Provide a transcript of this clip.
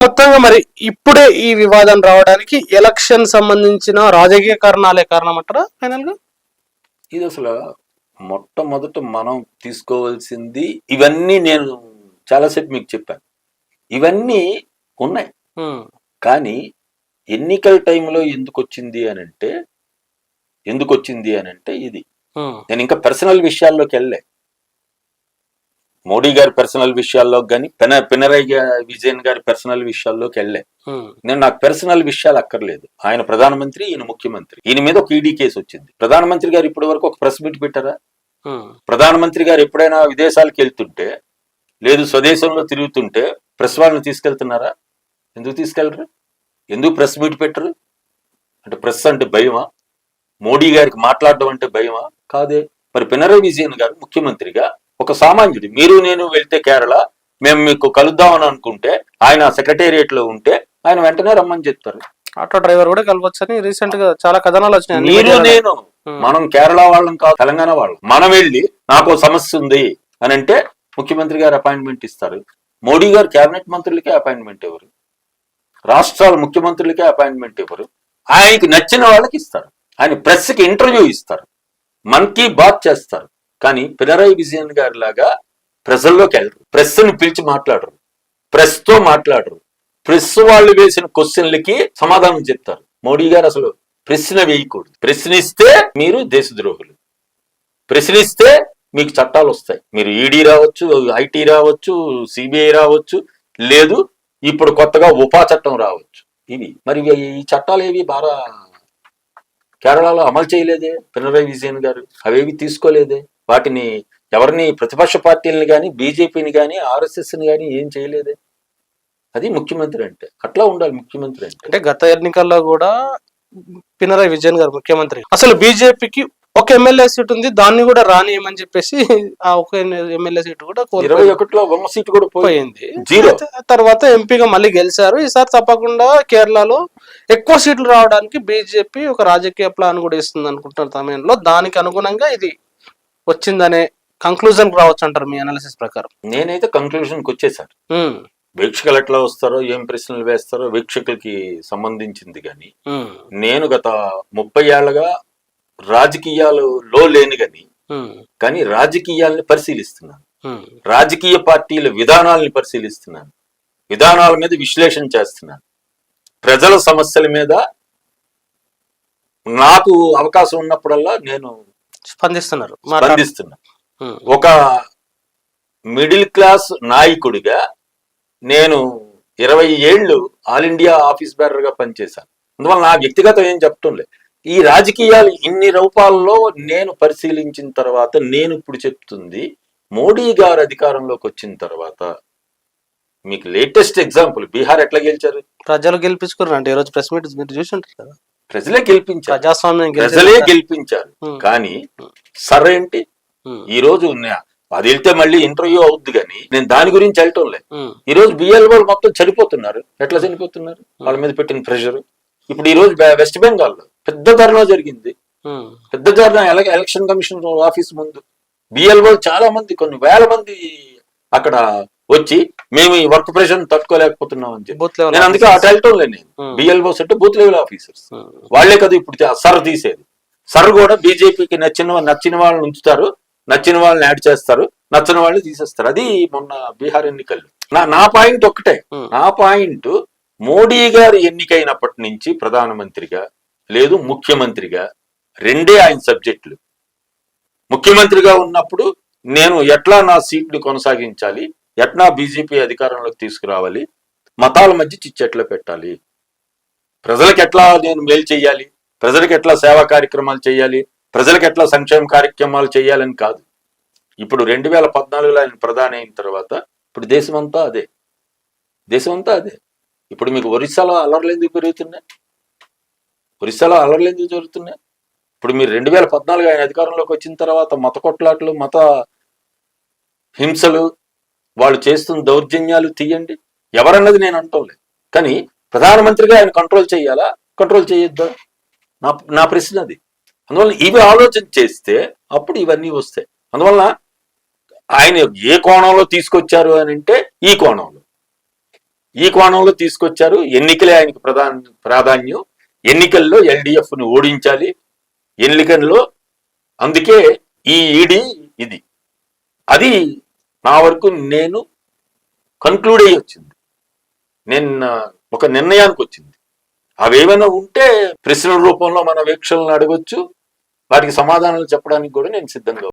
మొత్తంగా మరి ఇప్పుడే ఈ వివాదం రావడానికి ఎలక్షన్ సంబంధించిన రాజకీయ కారణాలే కారణం అంటారా ఫైనల్ గా? ఇది అసలు మొట్టమొదట మనం తీసుకోవాల్సింది, ఇవన్నీ నేను చాలాసేపు మీకు చెప్పాను, ఇవన్నీ ఉన్నాయి. కానీ ఎన్నికల టైంలో ఎందుకు వచ్చింది అని అంటే ఇది నేను ఇంకా పర్సనల్ విషయాల్లోకి వెళ్ళే, మోడీ గారి పర్సనల్ విషయాల్లో కానీ పినరయ్ విజయన్ గారి పర్సనల్ విషయాల్లోకి వెళ్ళే. నాకు పర్సనల్ విషయాలు అక్కర్లేదు. ఆయన ప్రధానమంత్రి, ఈయన ముఖ్యమంత్రి. ఈయన మీద ఒక ఈడీ కేసు వచ్చింది. ప్రధానమంత్రి గారు ఇప్పటి వరకు ఒక ప్రెస్ మీట్ పెట్టారా? ప్రధానమంత్రి గారు ఎప్పుడైనా విదేశాలకు వెళ్తుంటే, లేదు స్వదేశంలో తిరుగుతుంటే ప్రెస్ వాళ్ళని తీసుకెళ్తున్నారా? ఎందుకు తీసుకెళ్లరు? ఎందుకు ప్రెస్ మీట్ పెట్టరు? అంటే ప్రెస్ అంటే భయమా? మోడీ గారికి మాట్లాడడం అంటే భయమా? కాదే. మరి పినరయ్ విజయన్ గారు ముఖ్యమంత్రిగా ఒక సామాన్యుడు, మీరు నేను వెళ్తే కేరళ, మేము మీకు కలుద్దామని అనుకుంటే, ఆయన సెక్రటేరియట్ లో ఉంటే ఆయన వెంటనే రమ్మని చెప్తారు. ఆటో డ్రైవర్ కూడా కలవచ్చని రీసెంట్ గా చాలా కథనాలు వచ్చినాయి. మీరు నేను మనం కేరళ వాళ్ళం కాదు, తెలంగాణ వాళ్ళం. మనం వెళ్ళి నాకు సమస్య ఉంది అని అంటే ముఖ్యమంత్రి గారు అపాయింట్మెంట్ ఇస్తారు. మోడీ గారు కేబినెట్ మంత్రులకే అపాయింట్మెంట్ ఇవ్వరు, రాష్ట్రాల ముఖ్యమంత్రులకే అపాయింట్మెంట్ ఇవ్వరు. ఆయనకి నచ్చిన వాళ్ళకి ఇస్తారు. ఆయన ప్రెస్ కి ఇంటర్వ్యూ ఇస్తారు, మన్ కీ బాత్ చేస్తారు. కానీ పినరయ్ విజయన్ గారి లాగా ప్రజల్లోకి వెళ్ళరు, ప్రెస్ ని పిలిచి మాట్లాడరు, ప్రెస్ తో మాట్లాడరు. ప్రెస్ వాళ్ళు వేసిన క్వశ్చన్లకి సమాధానం చెప్తారు. మోడీ గారు అసలు ప్రశ్న వేయకూడదు. ప్రశ్నిస్తే మీరు దేశద్రోహులు, ప్రశ్నిస్తే మీకు చట్టాలు వస్తాయి. మీరు ఈడీ రావచ్చు, ఐటీ రావచ్చు, సిబిఐ రావచ్చు, లేదు ఇప్పుడు కొత్తగా ఉపా చట్టం రావచ్చు. ఇవి మరి ఈ చట్టాలు ఏవి బాగా కేరళలో అమలు చేయలేదే పినరయ్ విజయన్ గారు, అవేవి తీసుకోలేదే. వాటిని ఎవరిని, ప్రతిపక్ష పార్టీలను కానీ, బీజేపీని కానీ, ఆర్ఎస్ఎస్ని కానీ ఏం చేయలేదే. అది ముఖ్యమంత్రి అంటే, అట్లా ఉండాలి ముఖ్యమంత్రి అంటే. అంటే గత ఎన్నికల్లో కూడా పినరయ్ విజయన్ గారు ముఖ్యమంత్రి, అసలు బీజేపీకి ఒక ఎమ్మెల్యే సీట్ ఉంది, దాన్ని కూడా రానియమని చెప్పేసి ఆ ఒక ఎమ్మెల్యే సీట్ కూడా 21లో ఒక సీట్ కూడా పోయింది, జీరో. తర్వాత ఎంపీగా మళ్ళీ గెలిచారు. ఈసారి తప్పకుండా కేరళలో ఎక్కువ సీట్లు రావడానికి బీజేపీ ఒక రాజకీయ ప్లాన్ కూడా ఇస్తుంది అనుకుంటున్న సమయంలో దానికి అనుగుణంగా ఇది వచ్చిందనే కంక్లూజన్ రావచ్చు అంటారు మీ అనాలిసిస్ ప్రకారం? నేనైతే కంక్లూజన్ కి వచ్చేసాను. వీక్షకులు ఎట్లా వస్తారో, ఏం ప్రశ్నలు వేస్తారో వీక్షకులకి సంబంధించింది. కానీ నేను గత 30 ఏళ్లుగా రాజకీయాలలో లేని కానీ రాజకీయాలని పరిశీలిస్తున్నాను, రాజకీయ పార్టీల విధానాలని పరిశీలిస్తున్నాను, విధానాల మీద విశ్లేషణ చేస్తున్నాను, ప్రజల సమస్యల మీద నాకు అవకాశం ఉన్నప్పుడల్లా నేను స్పందిస్తున్నా. ఒక మిడిల్ క్లాస్ నాయకుడిగా నేను 20 ఏళ్ళు ఆల్ ఇండియా ఆఫీస్ బేరర్ గా పనిచేశాను. అందువల్ల నా వ్యక్తిగతం ఏం చెప్పటం లేదు. ఈ రాజకీయాలు ఇన్ని రూపాల్లో నేను పరిశీలించిన తర్వాత నేను ఇప్పుడు చెప్తుంది, మోడీ గారు అధికారంలోకి వచ్చిన తర్వాత మీకు లేటెస్ట్ ఎగ్జాంపుల్ బీహార్ ఎట్లా గెలిచారు? ప్రజలు గెలిపించుకున్నారు అంటే, ఈరోజు ప్రెస్ మీట్ మీరు చూసి ఉంటారు కదా, ప్రజలే గెలిపించారు, ప్రజాస్వామ్యం ప్రజలే గెలిపించారు. కానీ సరేంటి ఈ రోజు అది వెళ్తే మళ్ళీ ఇంటర్వ్యూ అవుద్ది, కానీ నేను దాని గురించి వెళ్ళటం లేదు. ఈ రోజు బిఎల్ఓ మొత్తం చనిపోతున్నారు. ఎట్లా చనిపోతున్నారు? వాళ్ళ మీద పెట్టిన ప్రెషర్. ఇప్పుడు ఈ రోజు వెస్ట్ బెంగాల్ లో పెద్ద ధర్నా జరిగింది, పెద్ద ధర్నా ఎలక్షన్ కమిషన్ ఆఫీస్ ముందు. బిఎల్ఓ చాలా మంది, కొన్ని వేల మంది అక్కడ వచ్చి మేము ఈ వర్క్ ప్రెషర్ తట్టుకోలేకపోతున్నాం అని చెప్పి. నేను అందుకే అటు వెళ్ళటం లేదు. నేను బిఎల్ఓస్ అంటే బూత్ లెవెల్ ఆఫీసర్స్, వాళ్లే కదా ఇప్పుడు సర్ తీసేది. సర్ కూడా బీజేపీకి నచ్చిన వాళ్ళని ఉంచుతారు, నచ్చిన వాళ్ళని యాడ్ చేస్తారు, నచ్చిన వాళ్ళని తీసేస్తారు. అది మొన్న బీహార్ ఎన్నికల్లో నా పాయింట్ ఒక్కటే. నా పాయింట్, మోడీ గారు ఎన్నికైనప్పటి నుంచి ప్రధానమంత్రిగా లేదు ముఖ్యమంత్రిగా రెండే ఆయన సబ్జెక్టులు. ముఖ్యమంత్రిగా ఉన్నప్పుడు నేను ఎట్లా నా సీట్ని కొనసాగించాలి, ఎట్లా బీజేపీ అధికారంలోకి తీసుకురావాలి, మతాల మధ్య చిచ్చెట్లా పెట్టాలి, ప్రజలకు ఎట్లా నేను మేలు చేయాలి, ప్రజలకు ఎట్లా సేవా కార్యక్రమాలు చేయాలి, ప్రజలకు ఎట్లా సంక్షేమ కార్యక్రమాలు చేయాలని కాదు. ఇప్పుడు 2014లో ఆయన ప్రధాని అయిన తర్వాత ఇప్పుడు దేశమంతా అదే. ఇప్పుడు మీకు ఒరిస్సాలో అల్లర్లు ఎందుకు పెరుగుతున్నాయి? జరుగుతున్నాయి? ఇప్పుడు మీరు 2014 ఆయన అధికారంలోకి వచ్చిన తర్వాత మత కొట్లాట్లు, మత హింసలు, వాళ్ళు చేస్తున్న దౌర్జన్యాలు తీయండి. ఎవరన్నది నేను అంటోలే. కానీ ప్రధానమంత్రిగా ఆయన కంట్రోల్ చేయాలా, కంట్రోల్ చేయొద్దా? నా ప్రశ్న అది. అందువల్ల ఇవి ఆలోచన చేస్తే అప్పుడు ఇవన్నీ వస్తాయి. అందువల్ల ఆయన ఏ కోణంలో తీసుకొచ్చారు అని అంటే ఈ కోణంలో ఈ కోణంలో తీసుకొచ్చారు. ఎన్నికలే ఆయనకి ప్రాధాన్యం. ఎన్నికల్లో ఎల్డిఎఫ్ ను ఓడించాలి ఎన్నికల్లో. అందుకే ఈ ఈడీ ఇది అది నా వరకు నేను కన్క్లూడ్ అయ్యి వచ్చింది. నేను ఒక నిర్ణయానికి వచ్చింది. అవేమైనా ఉంటే ప్రశ్నల రూపంలో మన వీక్షలను అడగొచ్చు, వాటికి సమాధానాలు చెప్పడానికి కూడా నేను సిద్ధంగా